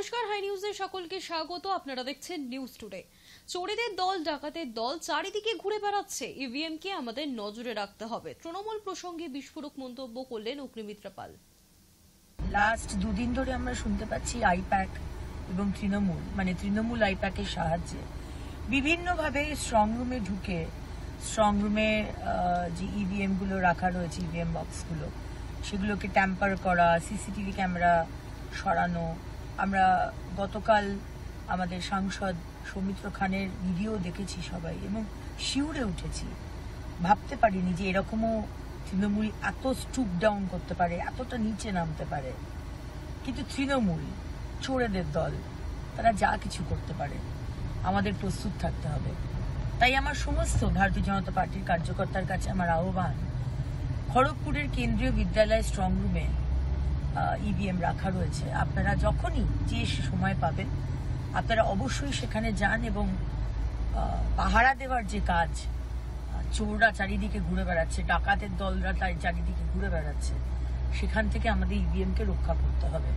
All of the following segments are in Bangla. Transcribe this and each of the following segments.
নমস্কার, হাই নিউজে সকলকে স্বাগত। আপনারা দেখছেন নিউজ টুডে। চোরেদের দল, ডাকাতের দল চারিদিকে ঘুরে বেড়াচ্ছে, ইভিএম কে আমাদের নজরে রাখতে হবে। তৃণমূল প্রসঙ্গে বিস্ফোরক মন্তব্য করলেন অগ্নিমিত্রা পাল। লাস্ট দুদিন ধরে আমরা শুনতে পাচ্ছি আইপ্যাক এবং তৃণমূল আইপ্যাকের সাহায্যে বিভিন্নভাবে স্ট্রং রুমে ঢুকে স্ট্রং রুমে যে ইভিএম গুলো রাখা রয়েছে, ইভিএম বক্সগুলো, সেগুলোকে ট্যাম্পার করা, সিসিটিভি ক্যামেরা সরানো। আমরা গতকাল আমাদের সাংসদ সৌমিত্র খানের ভিডিও দেখেছি সবাই এবং শিউরে উঠেছি। ভাবতে পারিনি যে এরকমও তৃণমূল এত স্টুপ ডাউন করতে পারে, এতটা নিচে নামতে পারে। কিন্তু তৃণমূল চোরেদের দল, তারা যা কিছু করতে পারে, আমাদের প্রস্তুত থাকতে হবে। তাই আমার সমস্ত ভারতীয় জনতা পার্টির কার্যকর্তার কাছে আমার আহ্বান, খড়গপুরের কেন্দ্রীয় বিদ্যালয় স্ট্রং রুমে ইভিএম রাখা রয়েছে। আপনারা যখনই যে সময় পাবেন আপনারা অবশ্যই সেখানে যান এবং পাহারা দেওয়ার যে কাজ, চোররা চারিদিকে ঘুরে বেড়াচ্ছে, ডাকাতের দলরা তাই চারিদিকে ঘুরে বেড়াচ্ছে, সেখান থেকে আমাদের ইভিএমকে রক্ষা করতে হবে।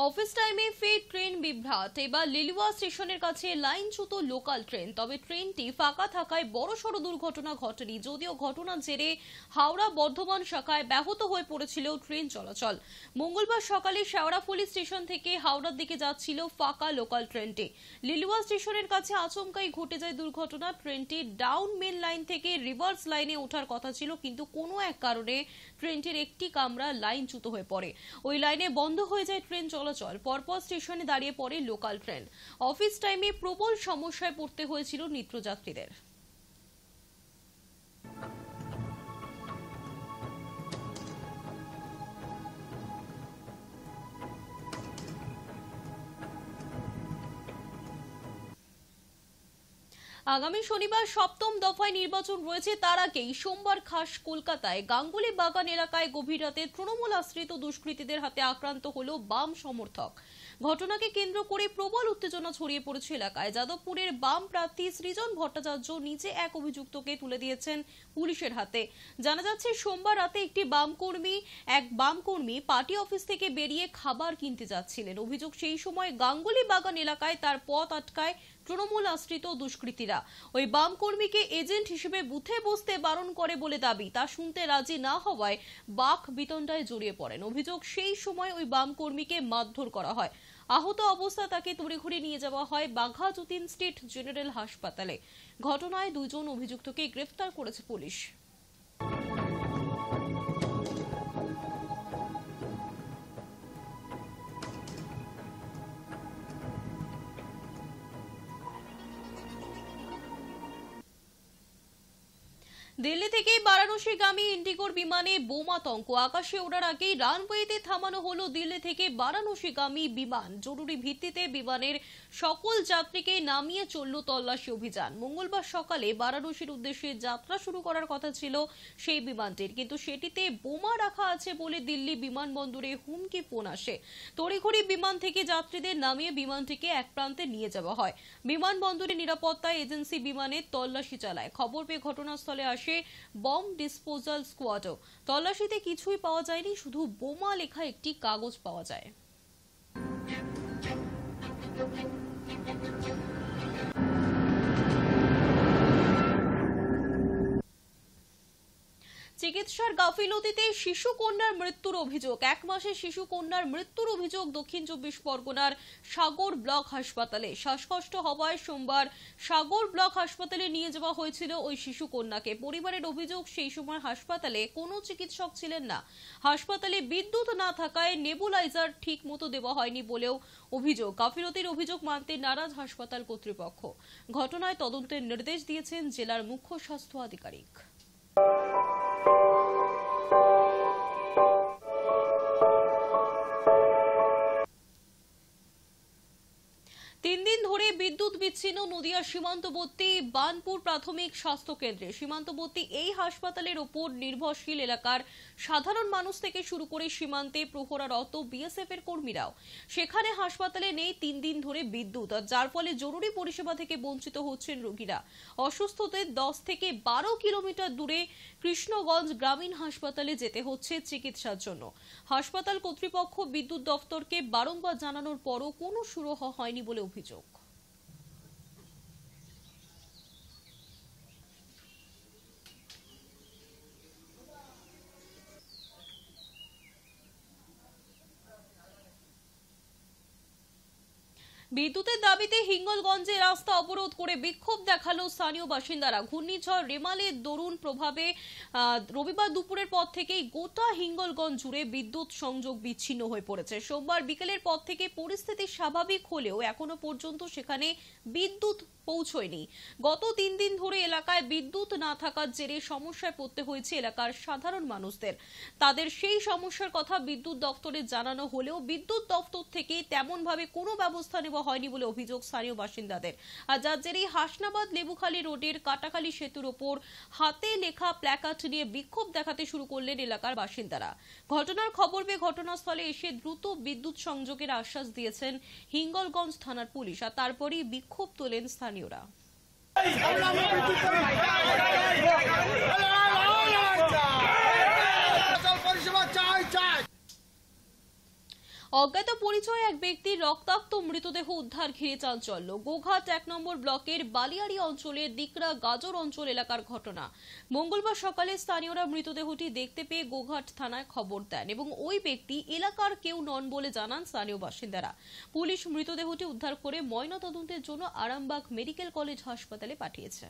অফিস টাইমে ফের ট্রেন বিভ্রাট। এবার লিলুয়া স্টেশনের কাছে লাইনচ্যুত লোকাল ট্রেন। তবে ট্রেনটি ফাঁকা থাকায় বড়সড় দুর্ঘটনা ঘটেনি। যদিও ঘটনার জেরে হাওড়া বর্ধমান শাখায় ব্যাহত হয়ে পড়েছিল ট্রেন চলাচল। মঙ্গলবার সকালে শেওড়াফুলি স্টেশন থেকে হাওড়ার দিকে যাচ্ছিল ফাঁকা লোকাল ট্রেনটি। লিলুয়া স্টেশনের কাছে আচমকাই ঘটে যায় দুর্ঘটনা। ট্রেনটি ডাউন মেন লাইন থেকে রিভার্স লাইনে ওঠার কথা ছিল, কিন্তু কোনো এক কারণে ট্রেনটির একটি কামরা লাইনচ্যুত হয়ে পড়ে। ওই লাইনে বন্ধ হয়ে যায় ট্রেন চলাচল। পরপর স্টেশনে দাঁড়িয়ে পড়ে লোকাল ট্রেন। অফিস টাইমে প্রবল সমস্যায় পড়তে হয়েছিল নিত্যযাত্রীদের। আগামী শনিবার সপ্তম দফায় নির্বাচন রয়েছে। তার আগেই সোমবার খাস কলকাতায় গাঙ্গুলি বাগান এলাকায় গভীর রাতে তৃণমূল আশ্রিত দুষ্কৃতীদের হাতে আক্রান্ত হল বাম সমর্থক। ঘটনাকে কেন্দ্র করে প্রবল উত্তেজনা ছড়িয়ে পড়েছে এলাকায়। যাদবপুরের বাম প্রার্থী সৃজন ভট্টাচার্য নিজে এক অভিযুক্তকে তুলে দিয়েছেন পুলিশের হাতে। জানা যাচ্ছে, সোমবার রাতে এক বাম কর্মী পার্টি অফিস থেকে বেরিয়ে খাবার কিনতে যাচ্ছিলেন। অভিযোগ, সেই সময় গাঙ্গুলি বাগান এলাকায় তার পথ আটকায় তৃণমূল আশ্রিত দুষ্কৃতীরা। ওই বাম কর্মীকে এজেন্ট হিসেবে বুথে বসতে বারণ করে বলে দাবি। তা শুনতে রাজি না হওয়ায় বাক বিতণ্ডায় জড়িয়ে পড়েন। অভিযোগ, সেই সময় ওই বাম কর্মীকে মারধর করা হয়। আহত অবস্থায় তাকে তড়িঘড়ি নিয়ে যাওয়া হয় বাঘা যতীন স্টেট জেনারেল হাসপাতালে। ঘটনায় দুজন অভিযুক্তকে গ্রেফতার করেছে পুলিশ। দিল্লি থেকে বারাণসীগামী ইন্ডিগোর বিমানে বোমাতঙ্ক। আকাশে ওড়ার আগেই রানওয়েতে থামানো হলো দিল্লি থেকে বারাণসীগামী বিমান। জরুরি ভিত্তিতে বিমানের সকল যাত্রীকে নামিয়ে চলল তল্লাশি অভিযান। মঙ্গলবার সকালে বারাণসীর উদ্দেশ্যে যাত্রা শুরু করার কথা ছিল সেই বিমানটির, কিন্তু সেটিতে বোমা রাখা আছে বলে দিল্লি বিমানবন্দরে হুমকি ফোন আসে। তড়িঘড়ি বিমান থেকে যাত্রীদের নামিয়ে বিমানটিকে এক প্রান্তে নিয়ে যাওয়া হয়। বিমানবন্দরে নিরাপত্তা এজেন্সি বিমানের তল্লাশি চালায়। খবর পেয়ে ঘটনাস্থলে আসে বম ডিসপোজাল স্কোয়াডও। তল্লাশিতে কিছুই পাওয়া যায়নি, শুধু বোমা লেখা একটি কাগজ পাওয়া যায়। চিকিৎসার গাফিলতিতে শিশু কন্যার মৃত্যুর অভিযোগ। 1 মাসের শিশু কন্যার মৃত্যুর অভিযোগ দক্ষিণ 24 পরগনার সাগর ব্লক হাসপাতালে। শ্বাসকষ্ট হওয়ায় সোমবার সাগর ব্লক হাসপাতালে নিয়ে যাওয়া হয়েছিল ওই শিশু কন্যাকে। পরিবারের অভিযোগ, সেই সময় হাসপাতালে কোনো চিকিৎসক ছিলেন না। হাসপাতালে বিদ্যুৎ না থাকায় নেবুলাইজার ঠিক মতো দেওয়া হয়নি বলেও অভিযোগ। গাফিলতির অভিযোগ মানতে নারাজ হাসপাতাল কর্তৃপক্ষ। ঘটনায় তদন্তের নির্দেশ দিয়েছেন জেলার মুখ্য স্বাস্থ্য আধিকারিক। তিন দিন ধরে বিদ্যুৎ বিচ্ছিন্ন নদিয়া সীমান্তবর্তী বানপুর প্রাথমিক স্বাস্থ্য কেন্দ্রে। সীমান্তবর্তী এই হাসপাতালের ওপর নির্ভরশীল এলাকার সাধারণ মানুষ থেকে শুরু করে সীমান্তে প্রহরারত বিএসএফ এর কর্মীরাও। সেখানে হাসপাতালে নেই 3 দিন ধরে বিদ্যুৎ, আর যার ফলে জরুরি পরিষেবা থেকে বঞ্চিত হচ্ছেন রোগীরা। অসুস্থদের 10 থেকে 12 কিলোমিটার দূরে কৃষ্ণগঞ্জ গ্রামীণ হাসপাতালে যেতে হচ্ছে চিকিৎসার জন্য। হাসপাতাল কর্তৃপক্ষ বিদ্যুৎ দফতরকে বারংবার জানানোর পরও কোনো সুরাহা হয়নি বলে অভিযোগ। বিদ্যুতের দাবিতে হিঙ্গলগঞ্জে রাস্তা অবরোধ করে বিক্ষোভ দেখালো স্থানীয় বাসিন্দারা। ঘূর্ণিঝড় রেমালের দরুন প্রভাবে রবিবার দুপুরের পর থেকেই গোটা হিঙ্গলগঞ্জ জুড়ে বিদ্যুৎ সংযোগ বিচ্ছিন্ন হয়ে পড়েছে। সোমবার বিকেলের পর থেকে পরিস্থিতি স্বাভাবিক হলেও এখনো পর্যন্ত সেখানে বিদ্যুৎ পৌঁছয়নি। গত 3 দিন ধরে এলাকায় বিদ্যুৎ না থাকার জেরে সমস্যায় পড়তে হয়েছে এলাকার সাধারণ মানুষদের। তাদের সেই সমস্যার কথা বিদ্যুৎ দপ্তরে জানানো হলেও বিদ্যুৎ দপ্তর থেকে তেমন ভাবে কোনো ব্যবস্থা নেওয়া হয়নি বলে অভিযোগ স্থানীয় বাসিন্দাদের। আর যার জেরেই হাসনাবাদ লেবুখালী রোডের কাটাখালী সেতুর ওপর হাতে লেখা প্ল্যাকার্ড নিয়ে বিক্ষোভ দেখাতে শুরু করলেন এলাকার বাসিন্দারা। ঘটনার খবর পেয়ে ঘটনাস্থলে এসে দ্রুত বিদ্যুৎ সংযোগের আশ্বাস দিয়েছেন হিঙ্গলগঞ্জ থানার পুলিশ, আর তারপরেই বিক্ষোভ তোলেন স্থানীয়রা। অজ্ঞাত পরিচয় এক ব্যক্তির রক্তাক্ত মৃতদেহ উদ্ধার ঘিরে চাঞ্চল্য। গোঘাট 1 নম্বর ব্লকের বালিয়াড়ি অঞ্চলের দিকরা গাজর অঞ্চল এলাকার ঘটনা। মঙ্গলবার সকালে স্থানীয়রা মৃতদেহটি দেখতে পেয়ে গোঘাট থানায় খবর দেন এবং ওই ব্যক্তি এলাকার কেউ নন বলে জানান স্থানীয় বাসিন্দারা। পুলিশ মৃতদেহটি উদ্ধার করে ময়নাতদন্তের জন্য আরামবাগ মেডিকেল কলেজ হাসপাতালে পাঠিয়েছে।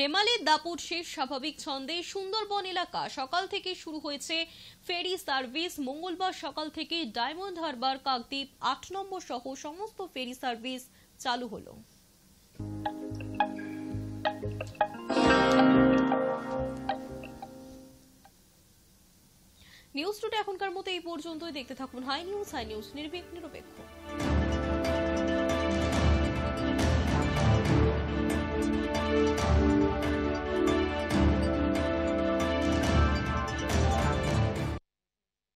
রেমালের দাপুর শেষ স্বাভাবিক ছন্দে সুন্দরবন এলাকা সকাল থেকে শুরু হয়েছে ফেরি সার্ভিস। মঙ্গলবার সকাল থেকে ডায়মন্ড হারবার, কাকদ্বীপ 8 নম্বর সহ সমস্ত ফেরি সার্ভিস চালু হলো। নিউজ টুডে এখনকার মতো এই পর্যন্তই। দেখতে থাকুন হাই নিউজ নির্ভীক নিরপেক্ষ।